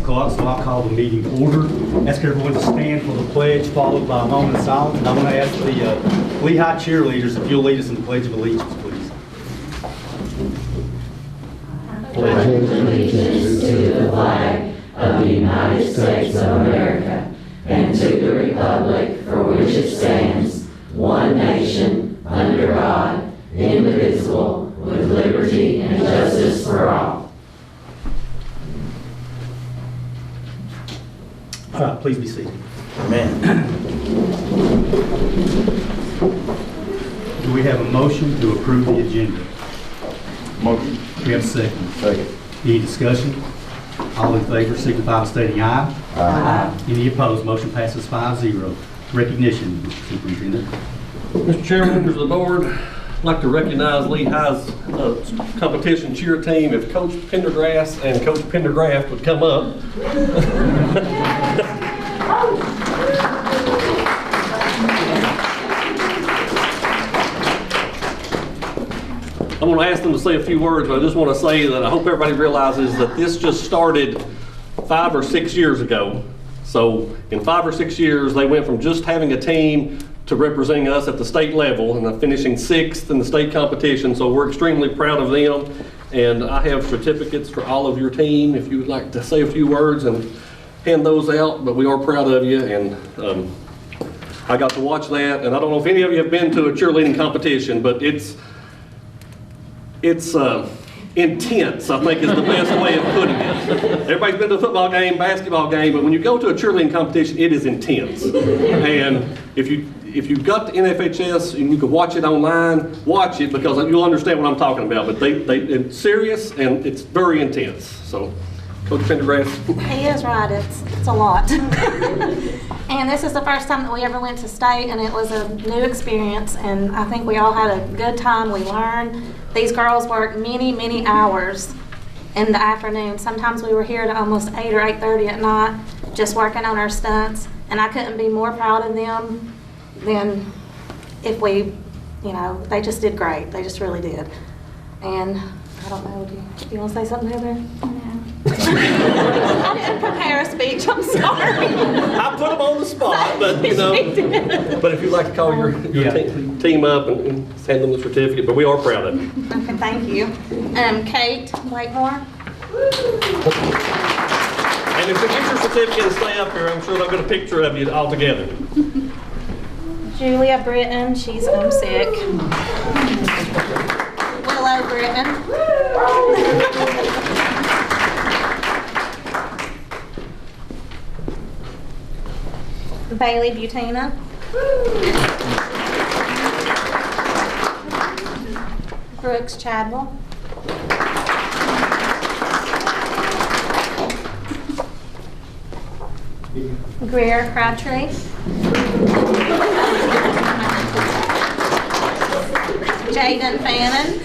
o'clock, so I'll call the meeting to order. Ask everyone to stand for the pledge, followed by a moment of silence. And I'm going to ask the Lehigh cheerleaders if you'll lead us in the Pledge of Allegiance, please. Pledge allegiance to the flag of the United States of America and to the republic for which it stands, one nation, under God, indivisible, with liberty and justice for all. All right, please be seated. Amen. Do we have a motion to approve the agenda? Motion. We have a second. Second. Any discussion? All in favor signify by stating aye. Aye. Any opposed? Motion passes 5-0. Recognition, Mr. Superintendent. Mr. Chairman, members of the board, I'd like to recognize Lehigh's competition cheer team. If Coach Pendergrass and Coach Pendergraft would come up. I'm going to ask them to say a few words, but I just want to say that I hope everybody realizes that this just started 5 or 6 years ago. So in 5 or 6 years, they went from just having a team to representing us at the state level and finishing 6th in the state competition. So we're extremely proud of them. And I have certificates for all of your team if you would like to say a few words and hand those out. But we are proud of you. And I got to watch that. And I don't know if any of you have been to a cheerleading competition, but it's intense, I think is the best way of putting it. Everybody's been to a football game, basketball game, but when you go to a cheerleading competition, it is intense. And if you've got the NFHS and you can watch it online, watch it because you'll understand what I'm talking about. But it's serious and it's very intense. So, Coach Pendergrass. He is right, it's a lot. And this is the first time that we ever went to state, and it was a new experience, and I think we all had a good time. We learned. These girls worked many, many hours in the afternoon. Sometimes we were here to almost 8 or 8:30 at night just working on our stunts, and I couldn't be more proud of them than if we, they just did great. They just really did. And I don't know, do you want to say something, Heather? No. I didn't prepare a speech, I'm sorry. I put them on the spot, but but if you'd like to call your team up and hand them the certificate, but we are proud of you. Okay, thank you. Kate Whitemore. And if you get your certificate and stay up here, I'm sure they'll get a picture of you all together. Julia Britton, she's homesick. Willow Britton. Bailey Butina. Brooks Chadwell. Greer Crabtree. Jaden Fannin.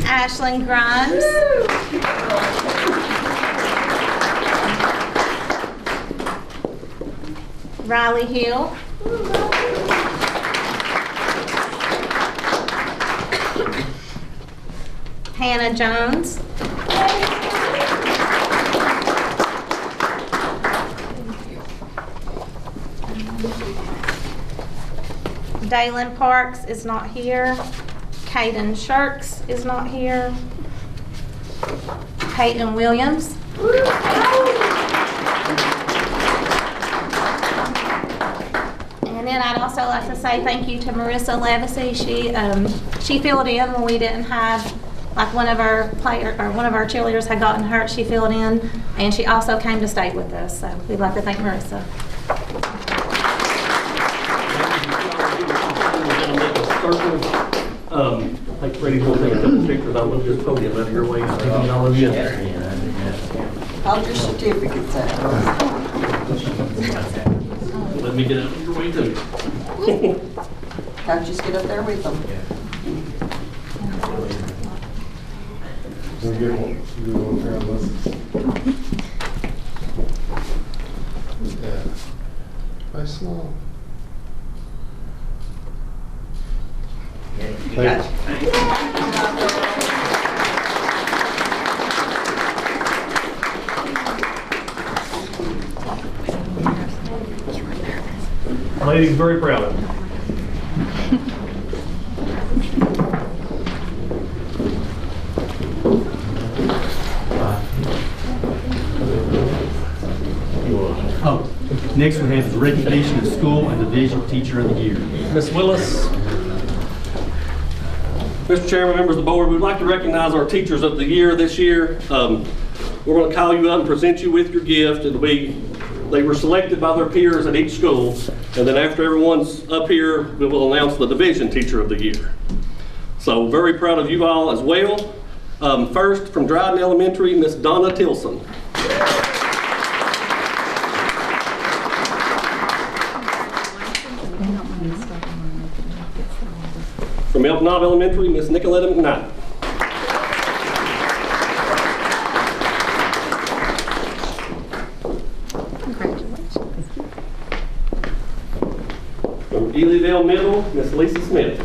Ashlyn Grimes. Riley Hill. Hannah Jones. Dalen Parks is not here. Caden Shirks is not here. Peyton Williams. And then I'd also like to say thank you to Marissa Levacy. She filled in when we didn't have, like one of our cheerleaders had gotten hurt. She filled in, and she also came to state with us. So we'd like to thank Marissa. I think Freddie's going to take a couple pictures. I'll move this podium out of your way. All of you. Hold your certificates out. Let me get out of your way too. Coaches, get up there with them. Small. Lady's very proud of you. Oh, next we have the recognition of school and division teacher of the year. Ms. Willis. Mr. Chairman, members of the board, we'd like to recognize our teachers of the year this year. We're going to call you up and present you with your gift. They were selected by their peers at each school, and then after everyone's up here, we will announce the division teacher of the year. So very proud of you all as well. First, from Dryden Elementary, Miss Donna Tilson. From Elk Knob Elementary, Miss Nicoletta McKnight. Congratulations. From Elyville Middle, Miss Lisa Smith.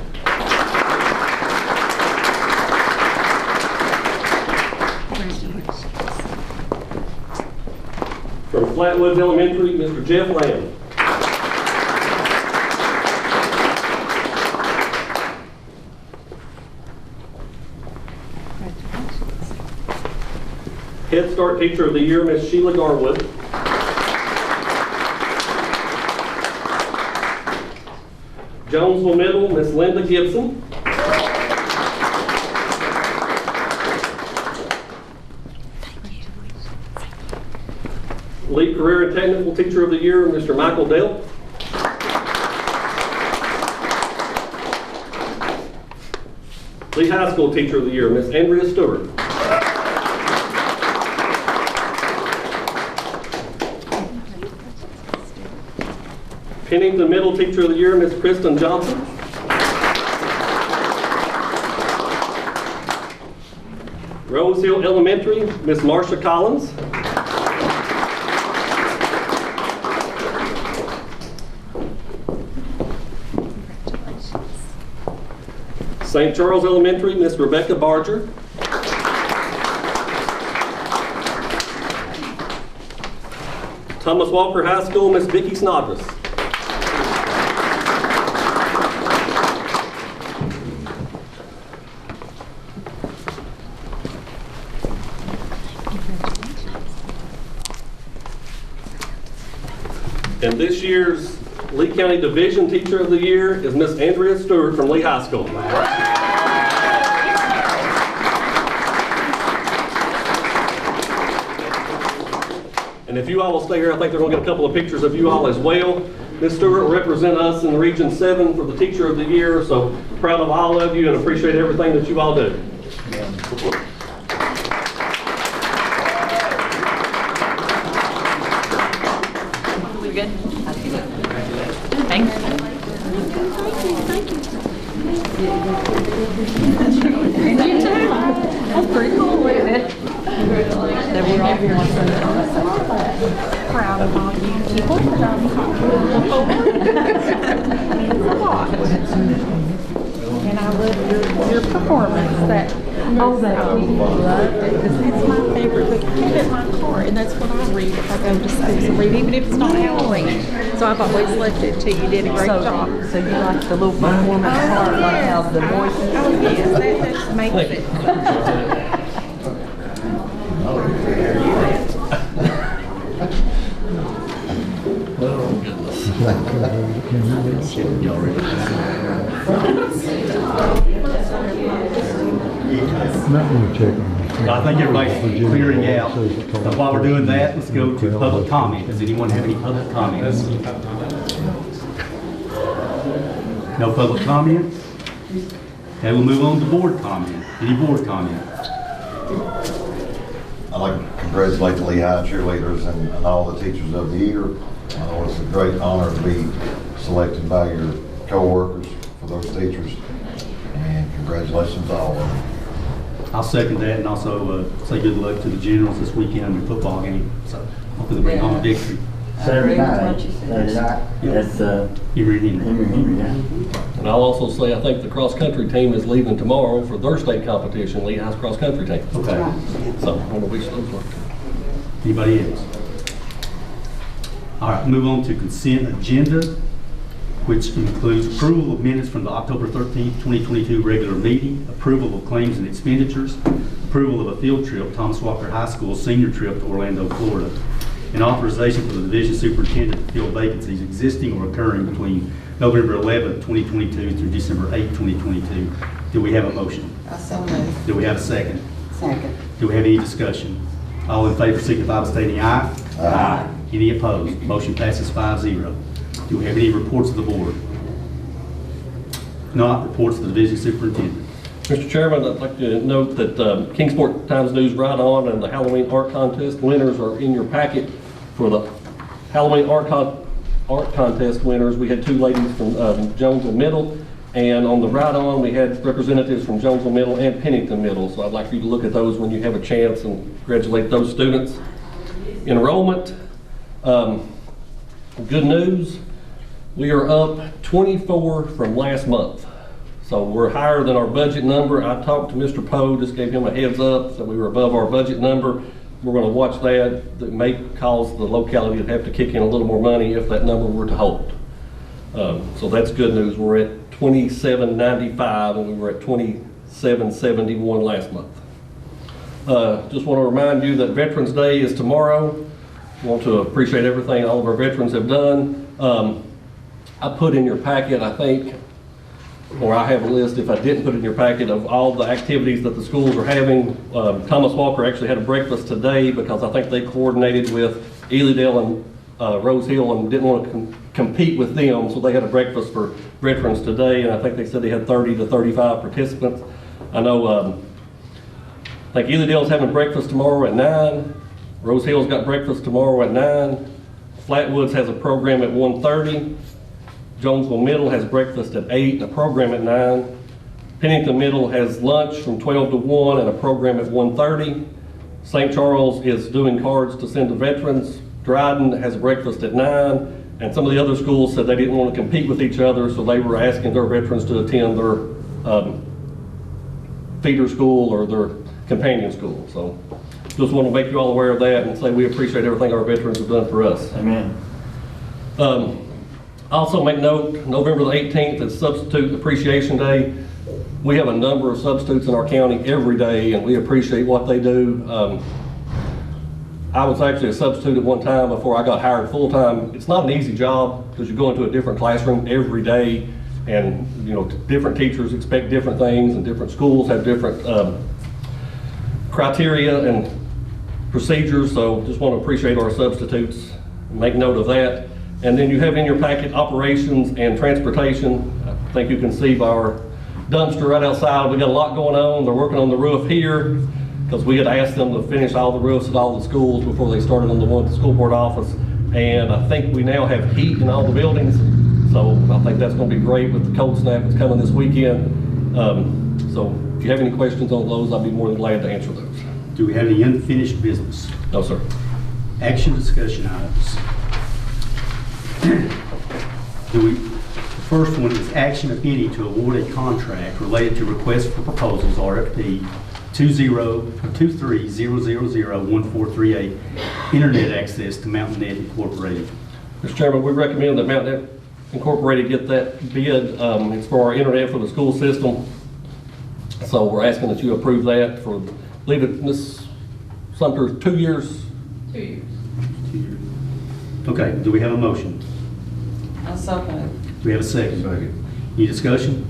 Congratulations. From Flatwoods Elementary, Mr. Jeff Lamb. Head Start Teacher of the Year, Miss Sheila Garwood. Jonesville Middle, Miss Linda Gibson. Lee Career and Technical Teacher of the Year, Mr. Michael Dell. Lee High School Teacher of the Year, Miss Andrea Stewart. Pennington Middle Teacher of the Year, Miss Kristen Johnson. Rose Hill Elementary, Miss Marsha Collins. St. Charles Elementary, Miss Rebecca Barger. Thomas Walker High School, Miss Vicki Snodgrass. And this year's Lee County Division Teacher of the Year is Miss Andrea Stewart from Lee High School. And if you all will stay here, I think they're going to get a couple of pictures of you all as well. Ms. Stewart will represent us in Region 7 for the Teacher of the Year, so proud of all of you and appreciate everything that you all do. We good? Thanks. You too. That's pretty cool, isn't it? That we're all here. Proud of all you people. Means a lot. And I love your performance. That we loved it because it's my favorite book. I have it in my car, and that's what I read if I go to school to read, even if it's not Halloween. So I've always left it to you. You did a great job. So you like the little performance part, like how the voice. Oh yes, that just makes it. I think everybody's clearing out. So while we're doing that, let's go to public comment. Does anyone have any public comments? No public comments? Okay, we'll move on to board comment. Any board comment? I'd like to congratulate the Lehigh cheerleaders and all the teachers of the year. I know it's a great honor to be selected by your co-workers for those teachers, and congratulations to all of them. I'll second that, and also say good luck to the Generals this weekend in the football game. So hopefully they bring home a victory. Saturday agree with night. what you said. Saturday night. That's, Emory Henry. Henry, yeah. And I'll also say, I think the cross-country team is leaving tomorrow for their state competition, Lehigh's cross-country team. Okay. So, I want to wish those luck. Anybody else? All right, move on to consent agenda, which includes approval of minutes from the October 13th, 2022 regular meeting, approval of claims and expenditures, approval of a field trip, Thomas Walker High School senior trip to Orlando, Florida, and authorization for the division superintendent to fill vacancies existing or occurring between November 11th, 2022 through December 8th, 2022. Do we have a motion? I so move. Do we have a second? Second. Do we have any discussion? All in favor signify by stating aye. Aye. Any opposed? Motion passes 5-0. Do we have any reports of the board? Not reports of the division superintendent. Mr. Chairman, I'd like to note that Kingsport Times News Right On and the Halloween Art Contest winners are in your packet. For the Halloween Art Contest winners, we had two ladies from Jonesville Middle, and on the Right On, we had representatives from Jonesville Middle and Pennington Middle. So I'd like for you to look at those when you have a chance and congratulate those students. Enrollment, good news, we are up 24 from last month. So we're higher than our budget number. I talked to Mr. Poe, just gave him a heads up, so we were above our budget number. We're going to watch that. That may cause the locality to have to kick in a little more money if that number were to hold. So that's good news. We're at 2795 and we were at 2771 last month. Just want to remind you that Veterans Day is tomorrow. Want to appreciate everything all of our veterans have done. I put in your packet, I think, or I have a list, if I didn't put it in your packet, of all the activities that the schools are having. Thomas Walker actually had a breakfast today because I think they coordinated with Elydale and Rose Hill and didn't want to compete with them, so they had a breakfast for veterans today, and I think they said they had 30 to 35 participants. I know, I think Elydale's having breakfast tomorrow at 9. Rose Hill's got breakfast tomorrow at 9. Flatwoods has a program at 1:30. Jonesville Middle has breakfast at 8 and a program at 9. Pennington Middle has lunch from 12 to 1 and a program at 1:30. St. Charles is doing cards to send to veterans. Dryden has breakfast at 9. And some of the other schools said they didn't want to compete with each other, so they were asking their veterans to attend their feeder school or their companion school. So just want to make you all aware of that and say we appreciate everything our veterans have done for us. Amen. Also make note, November the 18th is Substitute Appreciation Day. We have a number of substitutes in our county every day and we appreciate what they do. I was actually a substitute at one time before I got hired full-time. It's not an easy job because you go into a different classroom every day and different teachers expect different things and different schools have different criteria and procedures, so just want to appreciate our substitutes, make note of that. And then you have in your packet operations and transportation. I think you can see by our dumpster right outside, we got a lot going on. They're working on the roof here because we had asked them to finish all the roofs at all the schools before they started on the one at the school board office. And I think we now have heat in all the buildings. So I think that's going to be great with the cold snap that's coming this weekend. So if you have any questions on those, I'll be more than glad to answer those. Do we have any unfinished business? No, sir. Action discussion items. The first one is action, if any, to award a contract related to request for proposals, RFP 23000138, internet access to Mountain Net Incorporated. Mr. Chairman, we recommend that Mountain Net Incorporated get that bid. It's for our internet for the school system. So we're asking that you approve that for, I believe it, Ms. Sumter, 2 years? 2 years. Okay, do we have a motion? I so move. Do we have a second? Second. Any discussion?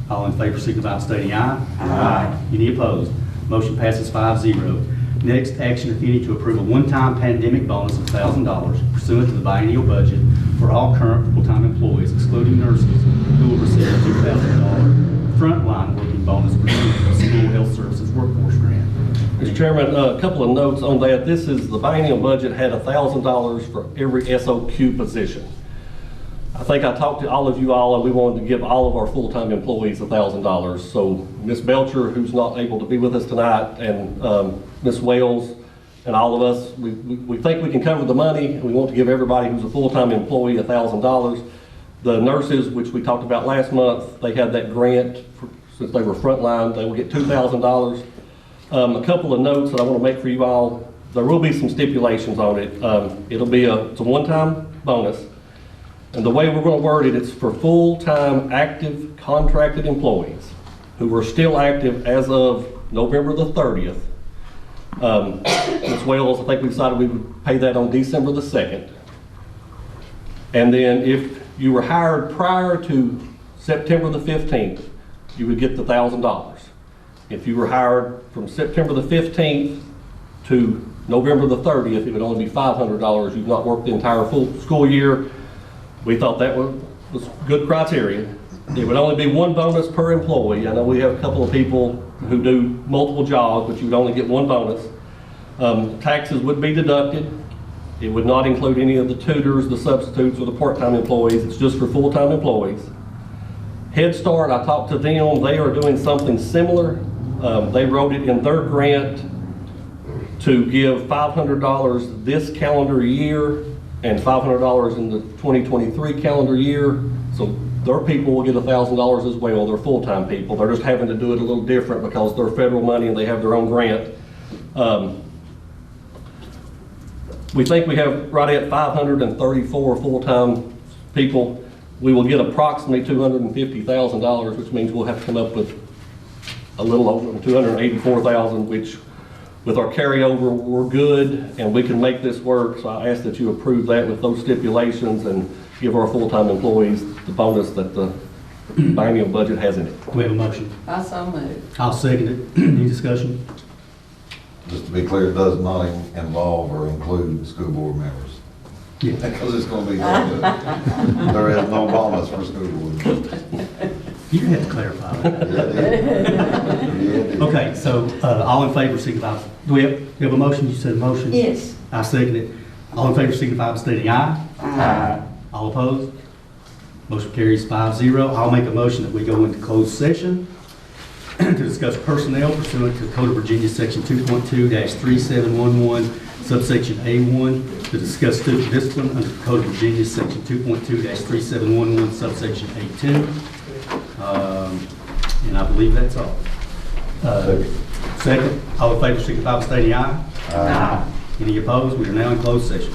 All in favor signify by stating aye. Aye. Any opposed? Motion passes 5-0. Next, action, if any, to approve a one-time pandemic bonus of $1,000 pursuant to the biennial budget for all current full-time employees, excluding nurses, who will receive a $2,000 frontline working bonus pursuant to the School Health Services Workforce Grant. Mr. Chairman, a couple of notes on that. This is, the biennial budget had $1,000 for every SOQ position. I think I talked to all of you all, and we wanted to give all of our full-time employees $1,000. So Ms. Belcher, who's not able to be with us tonight, and Ms. Wales, and all of us, we think we can cover the money, and we want to give everybody who's a full-time employee $1,000. The nurses, which we talked about last month, they had that grant, since they were frontline, they will get $2,000. A couple of notes that I want to make for you all. There will be some stipulations on it. It's a one-time bonus. And the way we're going to word it, it's for full-time active contracted employees who are still active as of November the 30th. As well as I think we decided we would pay that on December the 2nd. And then if you were hired prior to September the 15th, you would get the $1,000. If you were hired from September the 15th to November the 30th, it would only be $500. You've not worked the entire full school year. We thought that was good criteria. It would only be one bonus per employee. I know we have a couple of people who do multiple jobs, but you would only get one bonus. Taxes would be deducted. It would not include any of the tutors, the substitutes, or the part-time employees. It's just for full-time employees. Head Start, I talked to them. They are doing something similar. They wrote it in their grant to give $500 this calendar year and $500 in the 2023 calendar year. So their people will get $1,000 as well. They're full-time people. They're just having to do it a little different because they're federal money and they have their own grant. We think we have right at 534 full-time people. We will get approximately $250,000, which means we'll have to come up with a little over $284,000, which with our carryover, we're good and we can make this work. So I ask that you approve that with those stipulations and give our full-time employees the bonus that the biennial budget has in it. We have a motion. I so moved. I'll second it. Any discussion? Just to be clear, it does not involve or include school board members. Yeah. Because it's going to be, there is no bonus for school board members. You had to clarify that. Yeah, Okay, so all in favor signify. Do we have a motion? You said a motion? Yes. I second it. All in favor signify by stating aye. Aye. All opposed? Motion carries 5-0. I'll make a motion that we go into closed session to discuss personnel pursuant to Code of Virginia Section 2.2-3711, subsection A1, to discuss student discipline under Code of Virginia Section 2.2-3711, subsection A2. And I believe that's all. Second, all in favor signify by stating aye. Aye. Any opposed? We are now in closed session.